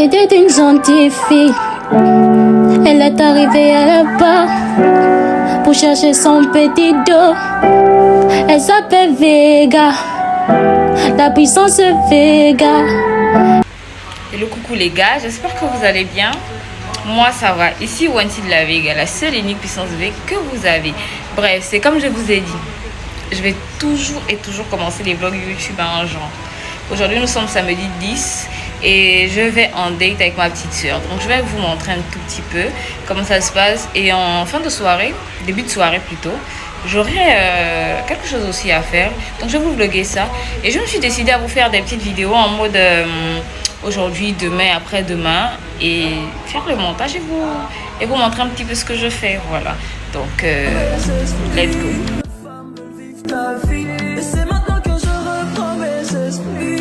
C'était une gentille fille. Elle est arrivée à la barre pour chercher son petit dos. Elle s'appelle Vega, la puissance Vega. Hello, coucou les gars, j'espère que vous allez bien. Moi ça va, ici Wanty de la Vega, la seule et unique puissance V que vous avez. Bref, c'est comme je vous ai dit, je vais toujours commencer les vlogs YouTube à un genre. Aujourd'hui nous sommes samedi 10 et je vais en date avec ma petite soeur. Donc je vais vous montrer un tout petit peu comment ça se passe. Et en fin de soirée, début de soirée plutôt, j'aurai quelque chose aussi à faire. Donc je vais vous vlogger ça. Et je me suis décidée à vous faire des petites vidéos en mode aujourd'hui, demain, après-demain. Et faire le montage et vous montrer un petit peu ce que je fais. Voilà. Donc let's go. Et c'est maintenant que je reprends mes esprits.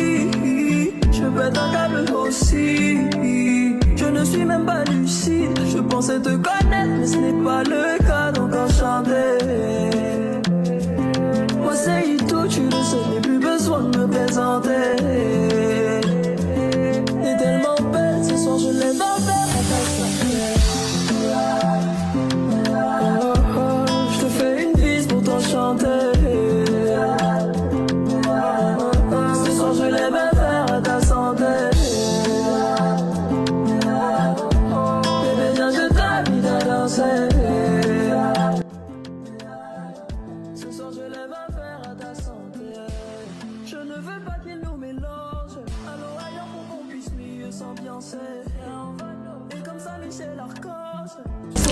Je pète un câble aussi. Je ne suis même pas lucide. Je pensais te connaître, mais ce n'est pas le cas. Donc enchanté. Moi c'est Ito, tu le sais, n'ai plus besoin de me présenter. T'es tellement belle, ce soir je lève un verre à ta santé. Je te fais une bise pour t'enchanter.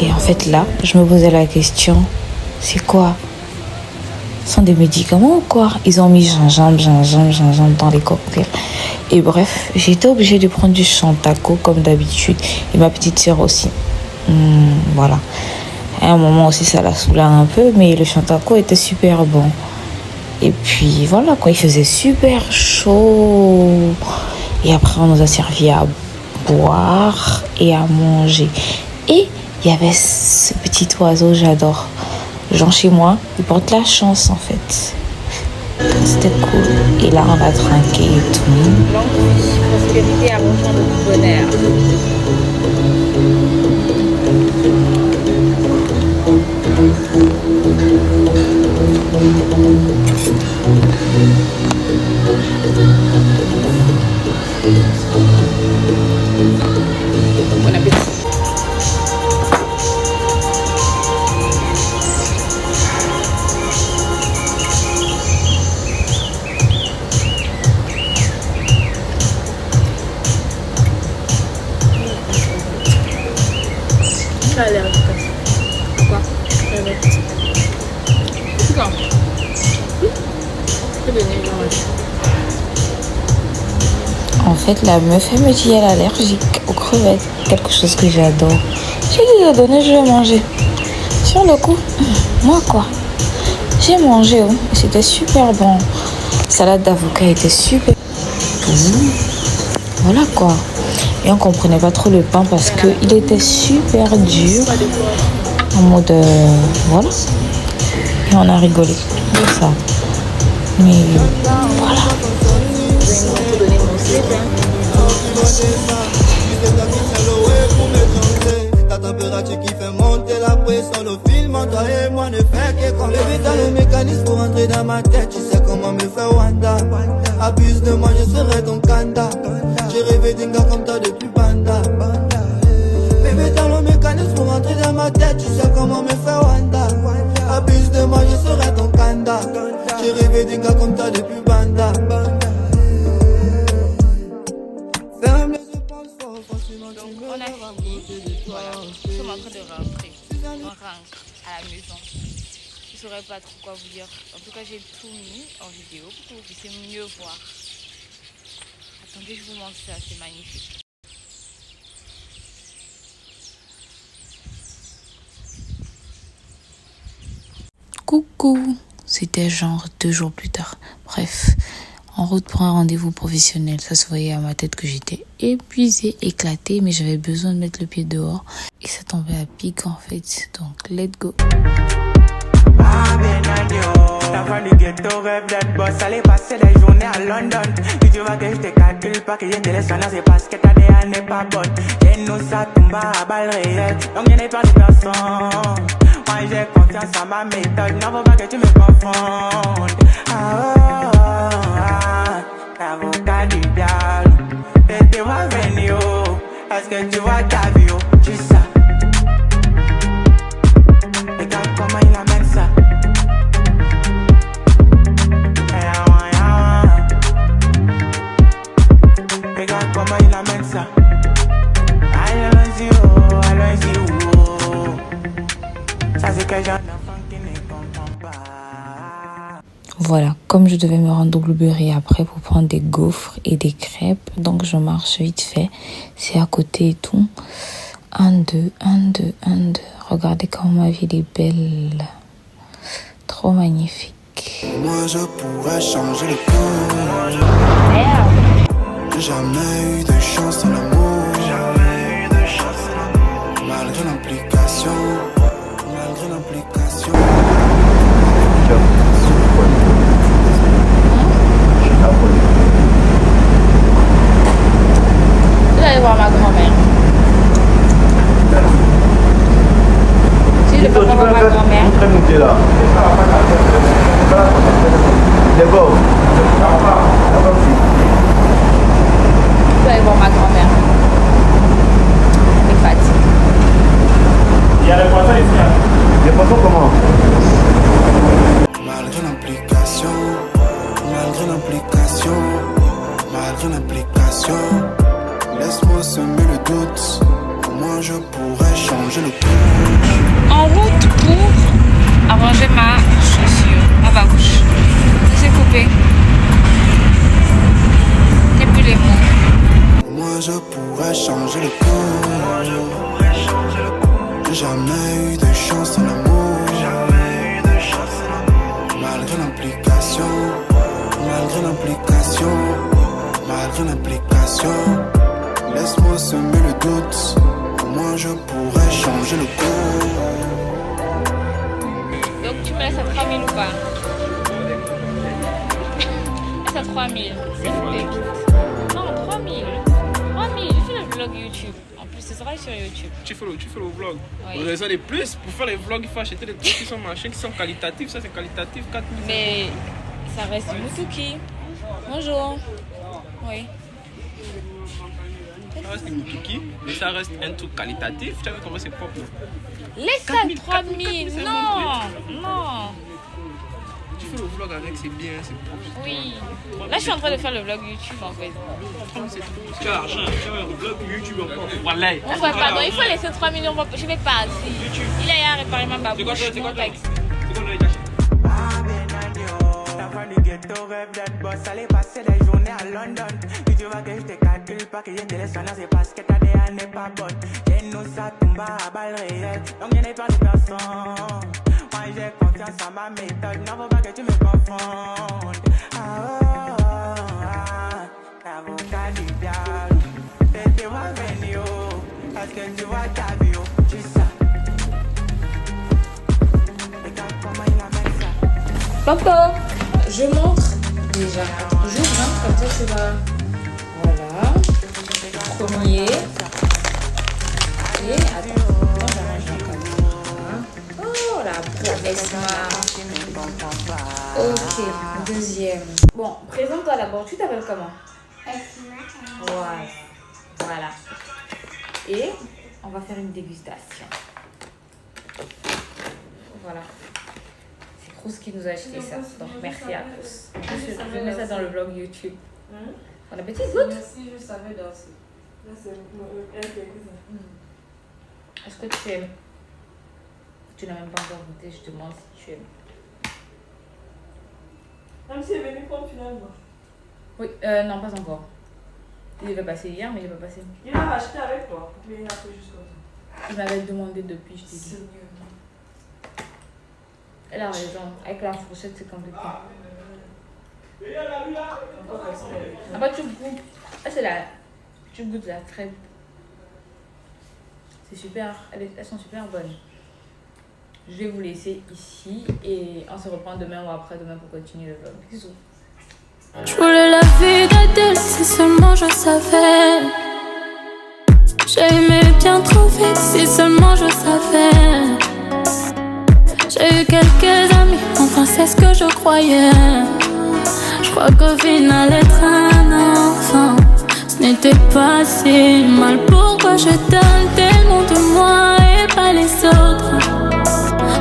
Et en fait là, je me posais la question, c'est quoi? Ce sont des médicaments ou quoi? Ils ont mis gingembre dans les cocktails. Et bref, j'étais obligée de prendre du Chantaco comme d'habitude. Et ma petite sœur aussi. Voilà. À un moment aussi, ça la soulait un peu, mais le Chantaco était super bon. Et puis voilà, quoi, il faisait super chaud. Et après, on nous a servi à boire et à manger. Et il y avait ce petit oiseau, j'adore. Genre chez moi, il porte la chance en fait. C'était cool. Et là, on a trinqué et tout. Longue vie, prospérité, abondance de bonheur. Bon appétit. Ça a l'air de passer. Quoi? C'est quoi? C'est bien, En fait, la meuf, elle me dit elle est allergique aux crevettes. Quelque chose que j'adore. J'ai dit de donner, je vais manger. Sur le coup, moi quoi. J'ai mangé, oh. C'était super bon. Salade d'avocat était super. Voilà quoi. Et on comprenait pas trop le pain parce que il était super dur. En mode voilà. Et on a rigolé de ça. Mais voilà. Ta température qui fait monter la pression, le film entre toi et moi ne fait que comme le t'as le mécanisme pour entrer dans ma tête. Tu sais comment me faire Wanda. Abuse de moi, je serai ton kanda. J'ai rêvé d'un gars comme toi depuis Banda. Bébé t'as le mécanisme pour entrer dans ma tête. Tu sais comment me faire Wanda. Abuse de moi, je serai ton kanda. J'ai rêvé d'un gars comme toi depuis Banda. Ferme les yeux, pense fort, facilement tu me On a fini. Voilà. Nous sommes en train de rentrer. On rentre à la maison. Je ne saurais pas trop quoi vous dire. En tout cas, j'ai tout mis en vidéo pour que vous puissiez mieux voir. Attendez, je vous montre ça. C'est magnifique. Coucou. C'était genre 2 jours plus tard. Bref, en route pour un rendez-vous professionnel. Ça se voyait à ma tête que j'étais épuisée, éclatée, mais j'avais besoin de mettre le pied dehors. Et ça tombait à pic en fait. Donc, let's go. L'enfant du ghetto rêve d'être boss, aller passer des journées à London. Si tu vois que je te calcule pas, que je te laisse c'est parce que ta DA n'est pas bonne. Chez nous ça tombe à balles réelles, donc je n'ai pas de personne. Moi j'ai confiance en ma méthode, non faut pas que tu me confondes. L'avocat du diable, et tu vas venir, est-ce que tu vois ta vie, tu sais. Regarde comment il amène ça. Regarde comment il amène ça. Allons-y, oh, allons-y, oh. Ça c'est que j'ai un enfant qui ne comprend pas. Voilà, comme je devais me rendre au Blueberry après pour prendre des gaufres et des crêpes, donc je marche vite fait. C'est à côté et tout. 1, 2, 1, 2, 1, 2. Regardez comment ma ville est belle. Trop magnifique. Moi je pourrais changer le cours. Jamais eu de chance en amour. Malgré l'implication. Malgré l'implication. Je vais aller voir ma grand-mère. Si je peux voir ma grand-mère. Je vais aller voir ma grand-mère. Elle est fatiguée. Il y a les poissons ici. Les poissons comment? Malgré l'implication. Malgré l'implication. Malgré l'implication. Laisse-moi semer le doute. Moi je pourrais changer le cours. En route pour arranger ma chaussure, ma babouche. C'est coupé. Il n'y a plus les mots. Moi je pourrais changer le cours. Jamais eu de chance en amour. Malgré l'implication. Malgré l'implication. Malgré l'implication. Laisse-moi semer le doute. Moi je pourrais changer le cours. Donc tu me laisses à 3000 ou pas? Laisse à 3000. C'est une pépite. Non, 3000. 3000. Je fais le vlog YouTube. En plus, ce sera sur YouTube. Tu fais le vlog. Oui. Vous avez des plus pour faire les vlogs, il faut acheter des trucs qui sont machins, qui sont qualitatifs. Ça c'est qualitatif, 4000. Mais ça reste du Mutuki. Bonjour. Oui. Ça reste des Mutuki, mais ça reste un truc qualitatif. Tu as vu comment c'est propre? Laisse ça à 3000. Non. Non. Tu fais le vlog avec, c'est bien, c'est propre. Oui. Là, je suis en train de faire le vlog YouTube en fait. Tu as l'argent, tu as le vlog YouTube encore. Voilà. On voit pardon, il faut laisser 3 millions. Je vais partir. Il a à réparer ma babouche. C'est quoi taxi. L'enfant du ghetto rêve d'être boss, aller passer des journées à London. Si tu vois que je te calcule pas, que je te laisse c'est parce que ta DA n'est pas bonne. Chez nous ça tombe à balles réelles, donc je n'ai pas de personne. Moi j'ai confiance en ma méthode, non faut pas que tu me confondes. L'avocat du diable, et tu vas venir, est-ce que tu vois ta vie, tu sais. Regarde comment il amène ça. Papa, je montre déjà. J'ouvre, hein, comme ça tu vas. Voilà. Premier. Et attends, j'arrange encore. Oh la promesse. Ok, deuxième. Bon, présente-toi d'abord. Tu t'appelles comment? Ouais. Voilà. Et on va faire une dégustation. Voilà. C'est Cruz qui nous a acheté ça. Donc merci à Cruz. Je mets ça dans le vlog YouTube. Bon appétit, goûte. Merci, je savais danser. Là, c'est elle qui a écrit ça. Est-ce que tu aimes? Tu n'as même pas encore goûté, je te demande si tu aimes. Même si elle est venue prendre finalement. Oui, non, pas encore. Il devait passer hier, mais il n'est pas passé. Il a acheté avec toi pour venir après juste comme ça. Il m'avait demandé depuis, je t'ai dit. Elle a raison, avec la fourchette, c'est compliqué. Après, tu goûtes. Ah, c'est la. Tu goûtes la crêpe. C'est super. Elles sont super bonnes. je vais vous laisser ici et on se reprend demain ou après-demain pour continuer le vlog. Bisous. Je voulais la vie d'adulte si seulement je savais. J'ai aimé bien trop vite si seulement je savais. J'ai eu quelques amis, enfin c'est ce que je croyais. Je crois qu'au final être un enfant, ce n'était pas si mal. Pourquoi je donne tellement de moi et pas les autres?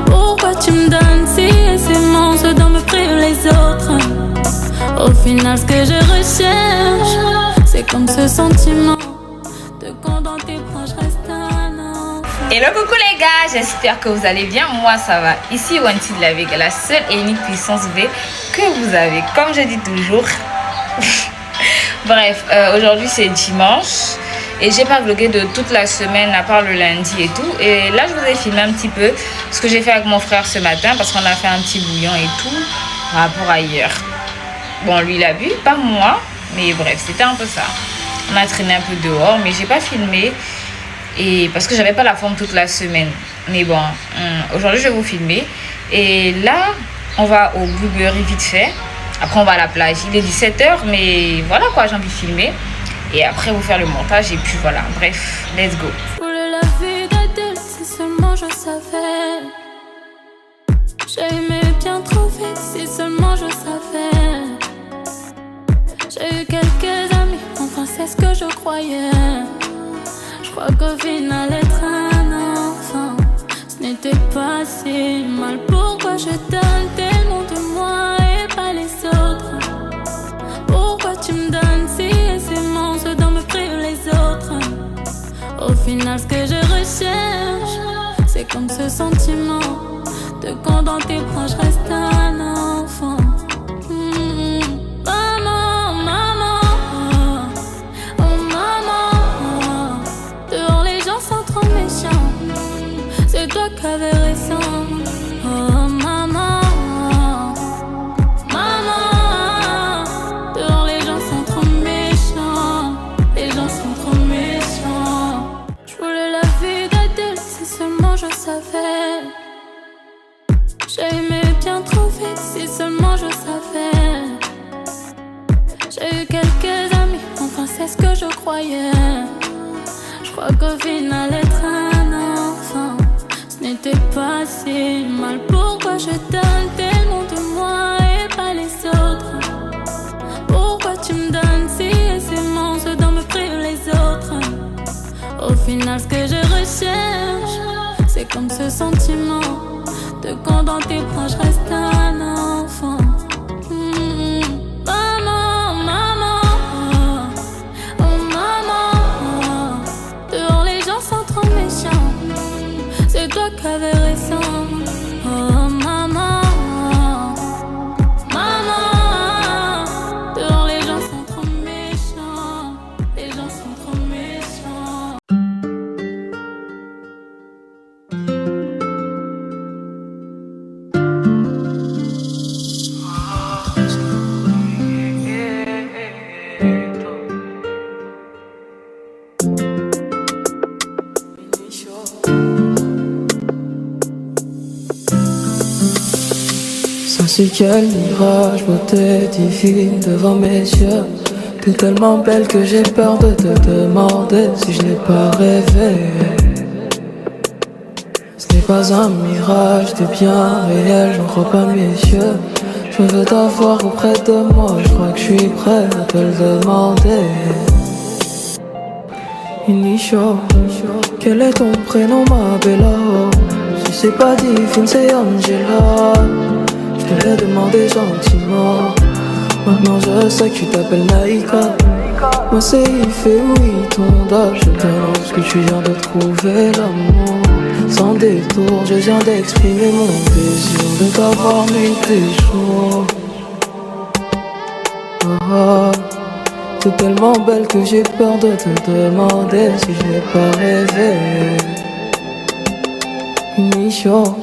Pourquoi tu me donnes si aisément ce dont me privent les autres? Au final ce que je recherche, c'est comme ce sentiment de quand dans tes bras je reste un enfant. Hello coucou les gars, j'espère que vous allez bien, moi ça va. Ici Wanty de la Vega, la seule et unique puissance V que vous avez, comme je dis toujours. Bref, aujourd'hui c'est dimanche et j'ai pas vlogué de toute la semaine à part le lundi et tout. Et là je vous ai filmé un petit peu ce que j'ai fait avec mon frère ce matin parce qu'on a fait un petit bouillon et tout par rapport à hier. Bon, lui il a bu, pas moi, mais bref, c'était un peu ça. On a traîné un peu dehors, mais j'ai pas filmé et parce que j'avais pas la forme toute la semaine. Mais bon, aujourd'hui je vais vous filmer. Et là, on va au Blueberry vite fait. Après on va à la plage. Il est 17h, mais voilà quoi, j'ai envie de filmer. Et après vous faire le montage et puis voilà. Bref, let's go. Je voulais la vie d'adulte si seulement je savais. J'ai aimé bien trop vite si seulement je savais. J'ai eu quelques amis, enfin c'est ce que je croyais. Je crois qu'au final être un enfant, ce n'était pas si mal. Pourquoi je donne tellement de moi et pas les autres? Pourquoi tu me donnes si aisément ce dont me privent les autres? Au final ce que je recherche, c'est comme ce sentiment de quand dans tes bras je reste un enfant. Maman, maman, oh maman, dehors les gens sont trop méchants. C'est toi qui avais raison. Oh maman, maman, dehors les gens sont trop méchants. Les gens sont trop méchants. Je voulais la vie d'adulte si seulement je savais. J'ai aimé bien trop vite si seulement je savais. J'ai eu quelques amis, enfin c'est ce que je croyais. Je crois qu'au final être un enfant, ce n'était pas si mal. Pourquoi je donne tellement de moi et pas les autres? Pourquoi tu me donnes si aisément ce dont me privent les autres? Au final ce que je recherche, c'est comme ce sentiment de quand dans tes bras je reste un enfant. Maman, maman, oh maman, dehors les gens sont trop méchants. C'est toi qui avais raison. Oh maman, maman, dehors les gens sont trop méchants. Les gens sont trop méchants. C'est quel mirage, beauté divine devant mes yeux. T'es tellement belle que j'ai peur de te demander si je n'ai pas rêvé. Ce n'est pas un mirage, t'es bien réel, j'en crois pas mes yeux. Je veux t'avoir auprès de moi, je crois que je suis prêt à te le demander. Inisho, quel est ton prénom ma bella? Si c'est pas divine c'est Angela. Je te l'ai demandé gentiment. Maintenant je sais que tu t'appelles Naïka. Moi c'est Ife, oui ton dos. Je t'annonce que tu viens de trouver l'amour. Sans détour, je viens d'exprimer mon désir de t'avoir nuit et jour. Oh, t'es tellement belle que j'ai peur de te demander si je n'ai pas rêvé. Mission.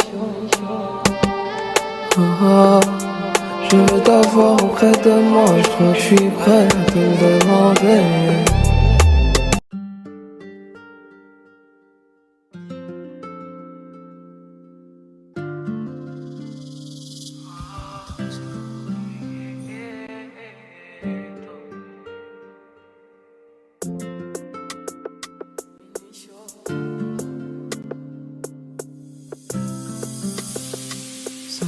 Je veux t'avoir auprès de moi, je crois que je suis prêt à te le demander.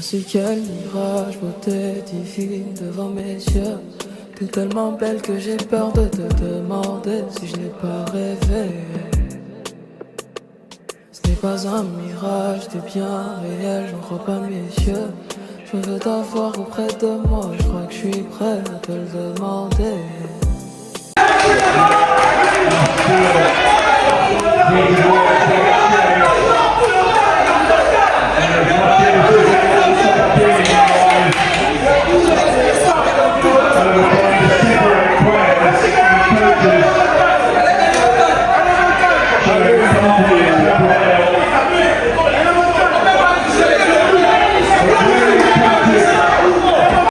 Merci quel mirage, beauté divine devant mes yeux. T'es tellement belle que j'ai peur de te demander si je n'ai pas rêvé. Ce n'est pas un mirage, t'es bien réel, j'en crois pas mes yeux. Je veux t'avoir auprès de moi, je crois que je suis prêt à te le demander.